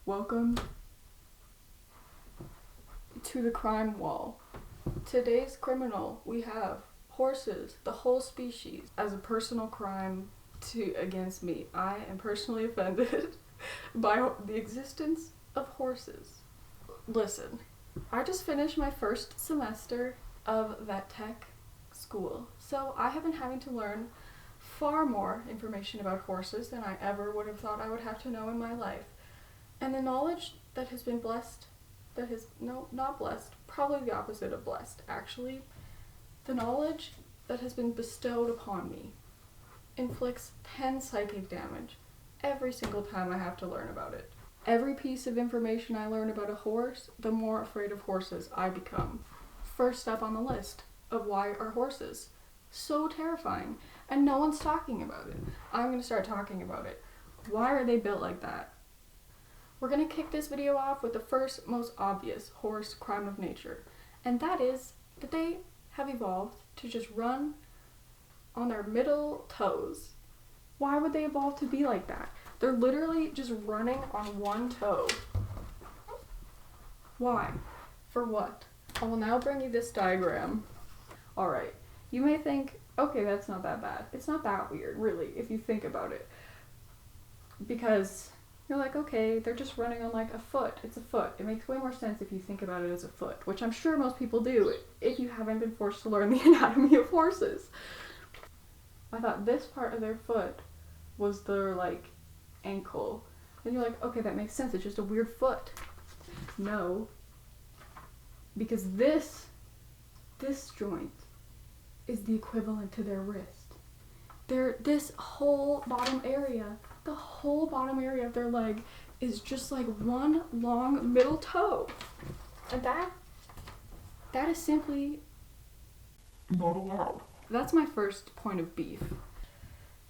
Welcome to the crime wall. Today's criminal, we have horses, the whole species, as a personal crime against me. I am personally offended by the existence of horses. Listen, I just finished my first semester of vet tech school, so I have been having to learn far more information about horses than I ever would have thought I would have to know in my life. And the knowledge that has been not blessed, probably the opposite of blessed, actually. The knowledge that has been bestowed upon me inflicts 10 psychic damage every single time I have to learn about it. Every piece of information I learn about a horse, the more afraid of horses I become. First up on the list of why are horses so terrifying, and no one's talking about it. I'm going to start talking about it. Why are they built like that? We're going to kick this video off with the first most obvious horse crime of nature, and that is that they have evolved to just run on their middle toes. Why would they evolve to be like that? They're literally just running on one toe. Why? For what? I will now bring you this diagram. Alright, you may think, okay, that's not that bad. It's not that weird, really, if you think about it. Because you're like, okay, they're just running on like a foot. It's a foot. It makes way more sense if you think about it as a foot, which I'm sure most people do if you haven't been forced to learn the anatomy of horses. I thought this part of their foot was their like ankle. And you're like, okay, that makes sense. It's just a weird foot. No. Because this joint is the equivalent to their wrist. This whole bottom area, the whole bottom area of their leg is just like one long middle toe. And that is simply not allowed. That's my first point of beef.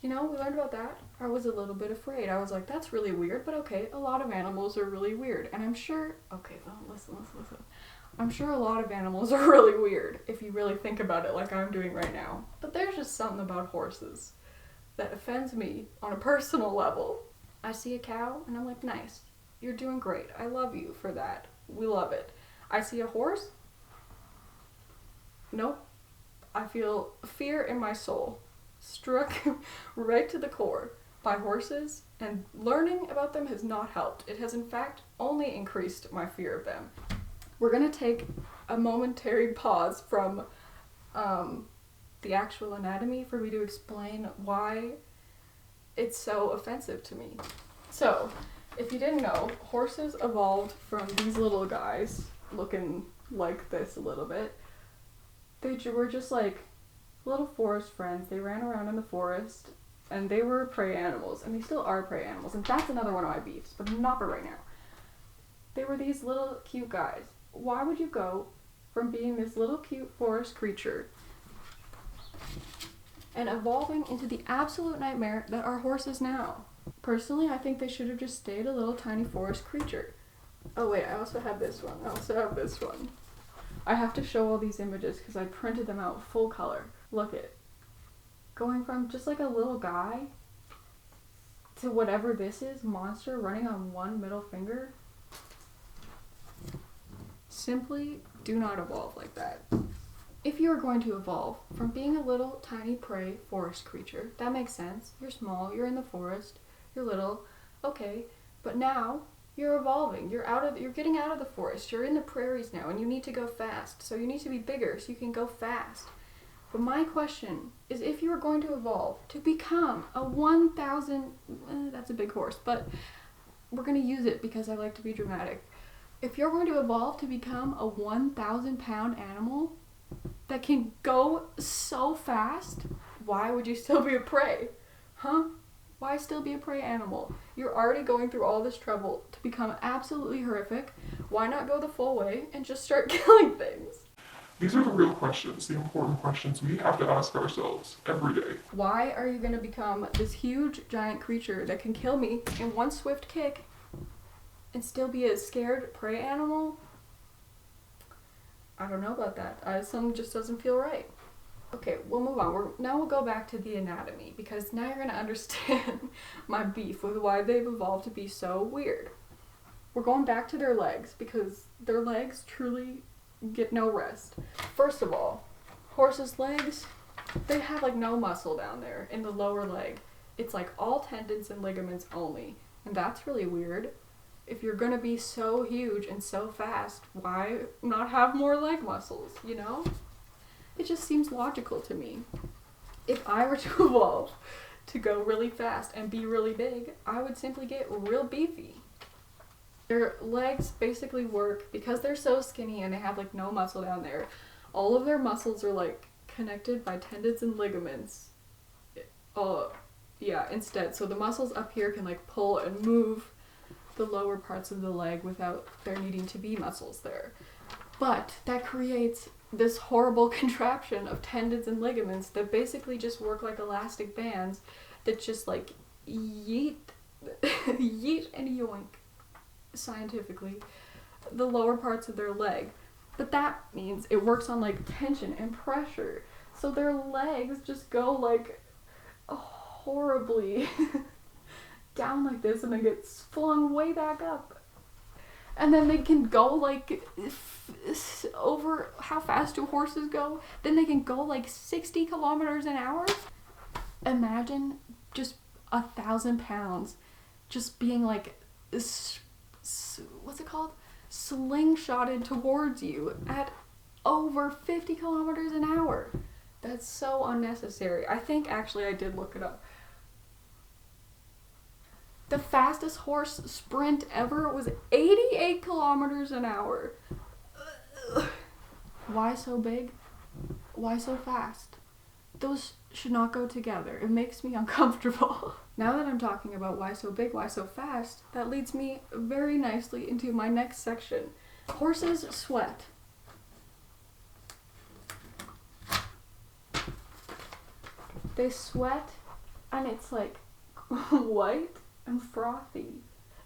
You know, we learned about that. I was a little bit afraid. I was like, that's really weird, but okay, a lot of animals are really weird. And I'm sure, okay, well, listen. I'm sure a lot of animals are really weird if you really think about it like I'm doing right now. But there's just something about horses that offends me on a personal level. I see a cow and I'm like, nice, you're doing great. I love you for that. We love it. I see a horse. Nope. I feel fear in my soul, struck right to the core by horses, and learning about them has not helped. It has in fact only increased my fear of them. We're gonna take a momentary pause from the actual anatomy for me to explain why it's so offensive to me. So, if you didn't know, horses evolved from these little guys looking like this a little bit. They were just like little forest friends. They ran around in the forest and they were prey animals, and they still are prey animals, and that's another one of my beefs, but not for right now. They were these little cute guys. Why would you go from being this little cute forest creature and evolving into the absolute nightmare that are horses now? Personally, I think they should have just stayed a little tiny forest creature. Oh wait, I also have this one. I have to show all these images because I printed them out full color. Look it. Going from just like a little guy to whatever this is, monster running on one middle finger. Simply do not evolve like that. If you are going to evolve from being a little tiny prey forest creature, that makes sense. You're small, you're in the forest, you're little, okay, but now you're evolving. You're getting out of the forest. You're in the prairies now, and you need to go fast. So you need to be bigger so you can go fast. But my question is, if you are going to evolve to become a 1,000, that's a big horse, but we're going to use it because I like to be dramatic. If you're going to evolve to become a 1,000-pound animal that can go so fast, why would you still be a prey? Huh? Why still be a prey animal? You're already going through all this trouble to become absolutely horrific. Why not go the full way and just start killing things? These are the real questions, the important questions we have to ask ourselves every day. Why are you going to become this huge, giant creature that can kill me in one swift kick and still be a scared prey animal? I don't know about that. Something just doesn't feel right. Okay, we'll move on. Now we'll go back to the anatomy, because now you're going to understand my beef with why they've evolved to be so weird. We're going back to their legs because their legs truly get no rest. First of all, horses' legs, they have like no muscle down there in the lower leg. It's like all tendons and ligaments only. And that's really weird. If you're gonna be so huge and so fast, why not have more leg muscles, you know? It just seems logical to me. If I were to evolve to go really fast and be really big, I would simply get real beefy. Their legs basically work because they're so skinny and they have like no muscle down there. All of their muscles are like connected by tendons and ligaments. Instead. So the muscles up here can like pull and move the lower parts of the leg without there needing to be muscles there. But that creates this horrible contraption of tendons and ligaments that basically just work like elastic bands that just like yeet, yeet and yoink, scientifically, the lower parts of their leg. But that means it works on like tension and pressure. So their legs just go like horribly down like this and then get flung way back up. And then they can go like over, how fast do horses go? Then they can go like 60 kilometers an hour. Imagine just 1,000 pounds just being like, what's it called? Slingshotted towards you at over 50 kilometers an hour. That's so unnecessary. I think actually I did look it up. The fastest horse sprint ever was 88 kilometers an hour. Why so big? Why so fast? Those should not go together. It makes me uncomfortable. Now that I'm talking about why so big, why so fast, that leads me very nicely into my next section. Horses sweat. They sweat and it's like white and frothy.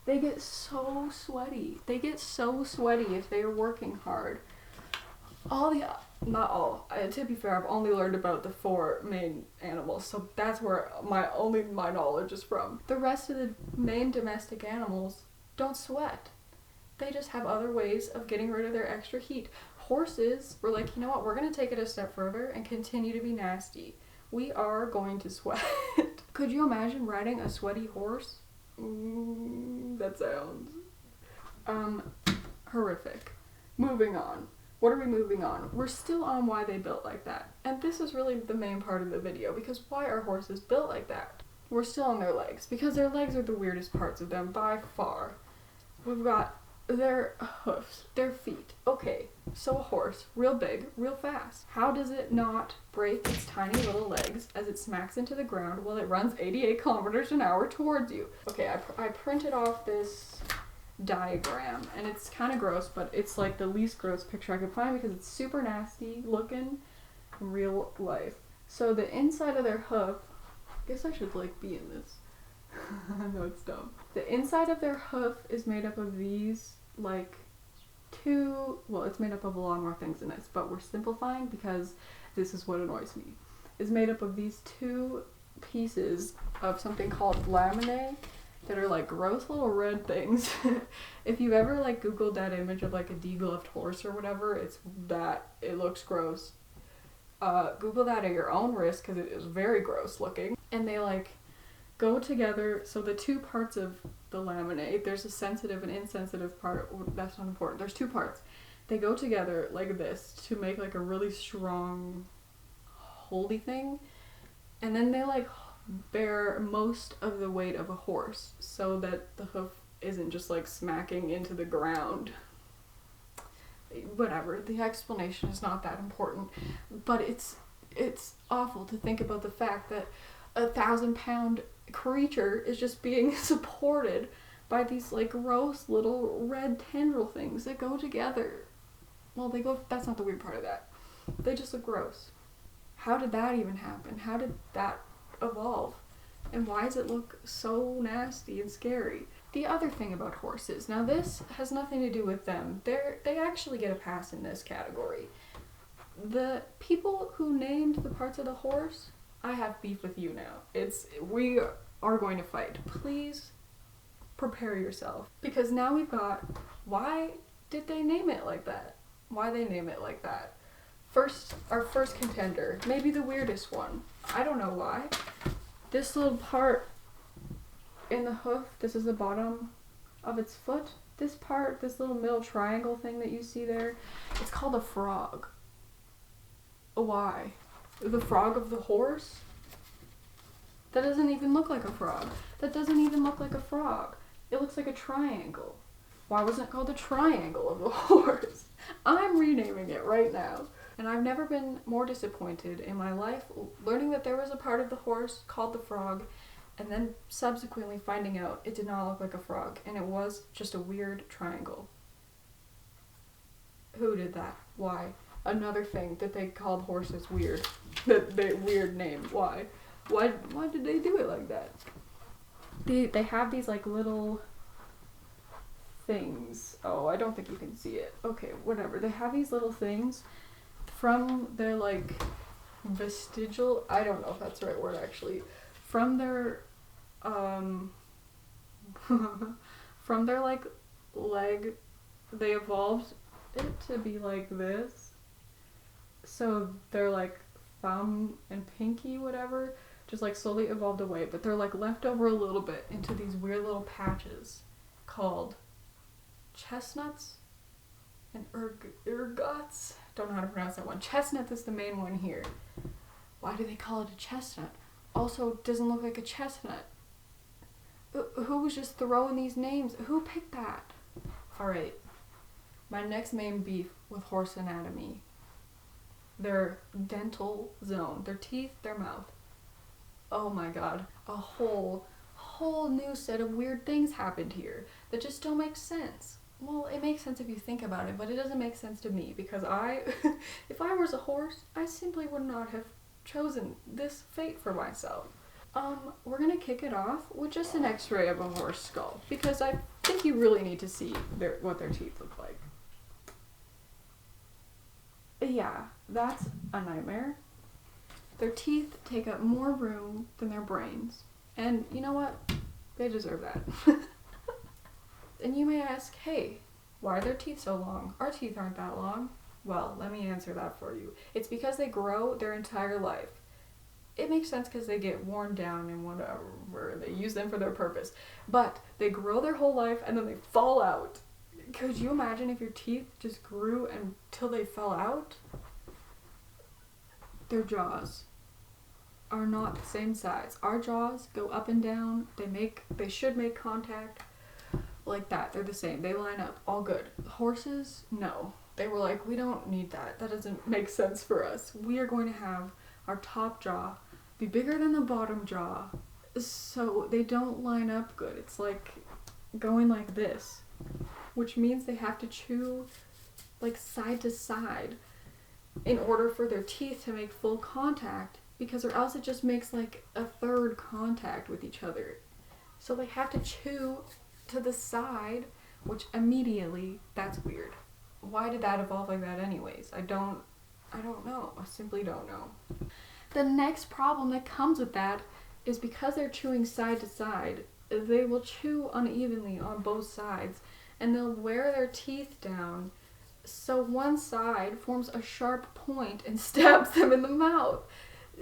They get so sweaty. They get so sweaty if they are working hard. Not all. To be fair, I've only learned about the 4 main animals, so that's where my knowledge is from. The rest of the main domestic animals don't sweat. They just have other ways of getting rid of their extra heat. Horses were like, you know what, we're gonna take it a step further and continue to be nasty. We are going to sweat. Could you imagine riding a sweaty horse? That sounds horrific. Moving on. What are we moving on? We're still on why they built like that. And this is really the main part of the video, because why are horses built like that? We're still on their legs, because their legs are the weirdest parts of them by far. We've got their hoofs, their feet. Okay, so a horse, real big, real fast. How does it not break its tiny little legs as it smacks into the ground while it runs 88 kilometers an hour towards you? Okay, I printed off this diagram, and it's kind of gross, but it's like the least gross picture I could find because it's super nasty looking in real life. So the inside of their hoof, I guess I should like be in this. I know it's dumb. The inside of their hoof is made up of these like it's made up of a lot more things than this, but we're simplifying because this is what annoys me. It's made up of these 2 pieces of something called laminae that are like gross little red things. If you've ever like googled that image of like a degloved horse or whatever, it looks gross. Google that at your own risk because it is very gross looking. And they like go together, so the 2 parts of the laminae, there's a sensitive and insensitive part. That's not important. There's 2 parts. They go together like this to make like a really strong holdy thing, and then they like bear most of the weight of a horse so that the hoof isn't just like smacking into the ground. Whatever, the explanation is not that important, but it's awful to think about the fact that a 1,000-pound creature is just being supported by these like gross little red tendril things that go together. Well, that's not the weird part of that. They just look gross. How did that even happen? How did that evolve? And why does it look so nasty and scary? The other thing about horses, now this has nothing to do with them. They actually get a pass in this category. The people who named the parts of the horse, I have beef with you now. We are going to fight. Please prepare yourself. Because now we've got, why did they name it like that? Why they name it like that? Our first contender, maybe the weirdest one. I don't know why. This little part in the hoof, this is the bottom of its foot. This part, this little middle triangle thing that you see there, it's called a frog. Why? The frog of the horse? That doesn't even look like a frog. That doesn't even look like a frog. It looks like a triangle. Why wasn't it called the triangle of the horse? I'm renaming it right now. And I've never been more disappointed in my life learning that there was a part of the horse called the frog, and then subsequently finding out it did not look like a frog, and it was just a weird triangle. Who did that? Why? Another thing that they called horses weird. Weird name. Why? Why did they do it like that? They have these like little things. Oh, I don't think you can see it. Okay, whatever. They have these little things from their like vestigial, I don't know if that's the right word actually, from their from their like leg, they evolved it to be like this. So their like thumb and pinky, whatever, just like slowly evolved away, but they're like left over a little bit into these weird little patches called chestnuts and ergots. Don't know how to pronounce that one. Chestnut is the main one here. Why do they call it a chestnut? Also, doesn't look like a chestnut. Who was just throwing these names? Who picked that? Alright. My next main beef with horse anatomy. Their dental zone. Their teeth, their mouth. Oh my god. A whole new set of weird things happened here that just don't make sense. Well, it makes sense if you think about it, but it doesn't make sense to me because if I was a horse, I simply would not have chosen this fate for myself. We're gonna kick it off with just an x-ray of a horse skull because I think you really need to see what their teeth look like. Yeah, that's a nightmare. Their teeth take up more room than their brains. And you know what? They deserve that. And you may ask, hey, why are their teeth so long? Our teeth aren't that long. Well, let me answer that for you. It's because they grow their entire life. It makes sense because they get worn down and whatever. They use them for their purpose. But they grow their whole life and then they fall out. Could you imagine if your teeth just grew until they fell out? Their jaws are not the same size. Our jaws go up and down. They should make contact like that. They're the same. They line up. All good. Horses, no. They were like, we don't need that. That doesn't make sense for us. We are going to have our top jaw be bigger than the bottom jaw. So they don't line up good. It's like going like this, which means they have to chew like side to side in order for their teeth to make full contact, because or else it just makes like a third contact with each other. So they have to chew to the side, which immediately, that's weird. Why did that evolve like that anyways? I don't know. I simply don't know. The next problem that comes with that is because they're chewing side to side, they will chew unevenly on both sides, and they'll wear their teeth down so one side forms a sharp point and stabs them in the mouth.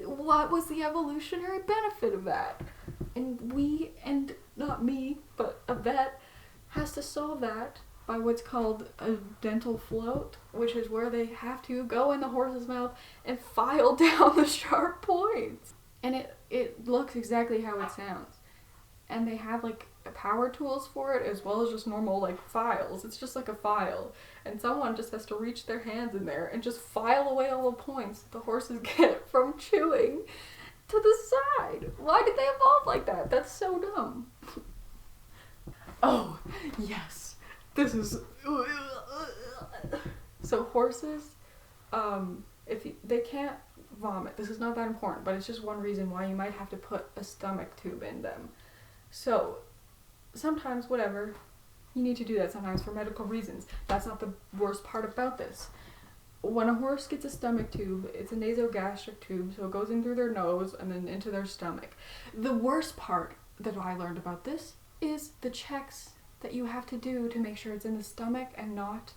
What was the evolutionary benefit of that? And not me, but a vet has to solve that by what's called a dental float, which is where they have to go in the horse's mouth and file down the sharp points. And it looks exactly how it sounds. And they have like power tools for it as well as just normal like files. It's just like a file. And someone just has to reach their hands in there and just file away all the points the horses get from chewing to the side. Why did they evolve like that? That's so dumb. Oh, yes. This is... So horses, they can't vomit. This is not that important, but it's just one reason why you might have to put a stomach tube in them. So, sometimes, whatever, you need to do that sometimes for medical reasons. That's not the worst part about this. When a horse gets a stomach tube, it's a nasogastric tube, so it goes in through their nose and then into their stomach. The worst part that I learned about this is the checks that you have to do to make sure it's in the stomach and not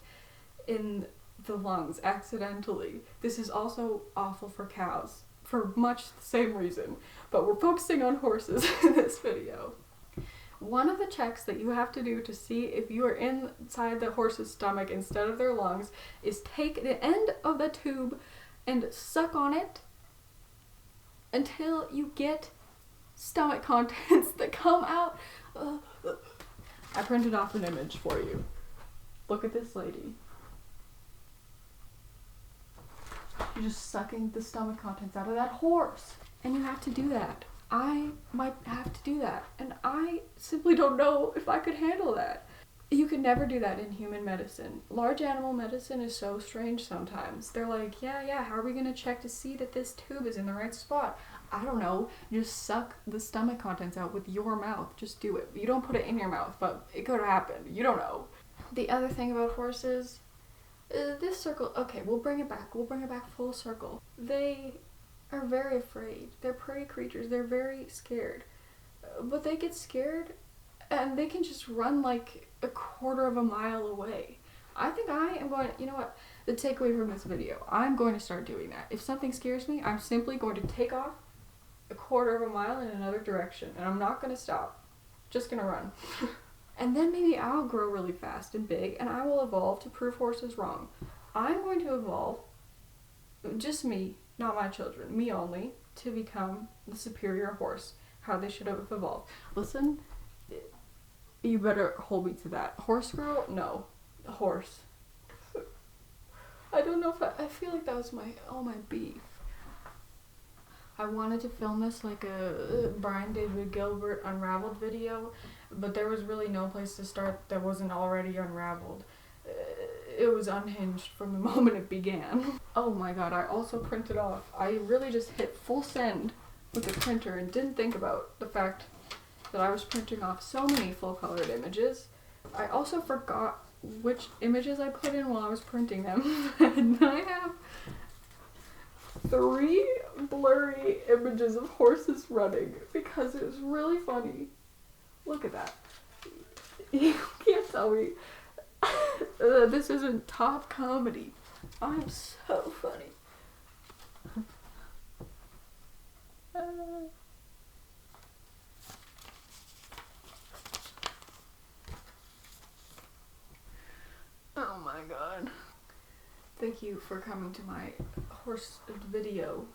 in the lungs accidentally. This is also awful for cows for much the same reason, but we're focusing on horses in this video. One of the checks that you have to do to see if you are inside the horse's stomach instead of their lungs is take the end of the tube and suck on it until you get stomach contents that come out. I printed off an image for you. Look at this lady. You're just sucking the stomach contents out of that horse. And you have to do that. I might have to do that. And I simply don't know if I could handle that. You could never do that in human medicine. Large animal medicine is so strange sometimes. They're like, yeah, how are we gonna check to see that this tube is in the right spot? I don't know. Just suck the stomach contents out with your mouth. Just do it. You don't put it in your mouth, but it could happen. You don't know. The other thing about horses, this circle, okay, we'll bring it back. We'll bring it back full circle. They are very afraid. They're prey creatures. They're very scared. But they get scared and they can just run like a quarter of a mile away. I think I am going to, you know what, the takeaway from this video, I'm going to start doing that. If something scares me, I'm simply going to take off a quarter of a mile in another direction, and I'm not going to stop. Just going to run. And then maybe I'll grow really fast and big, and I will evolve to prove horses wrong. I'm going to evolve, just me, not my children, me only, to become the superior horse, how they should have evolved. Listen, you better hold me to that. Horse girl? No. Horse. I don't know if I feel like that was all my beef. I wanted to film this like a Brian David Gilbert Unraveled video, but there was really no place to start that wasn't already unraveled. It was unhinged from the moment it began. Oh my god, I also printed off. I really just hit full send with the printer and didn't think about the fact that I was printing off so many full-colored images. I also forgot which images I put in while I was printing them. And I have 3 blurry images of horses running because it was really funny. Look at that. You can't tell me this isn't top comedy. I'm so funny. Oh my god. Thank you for coming to my horse video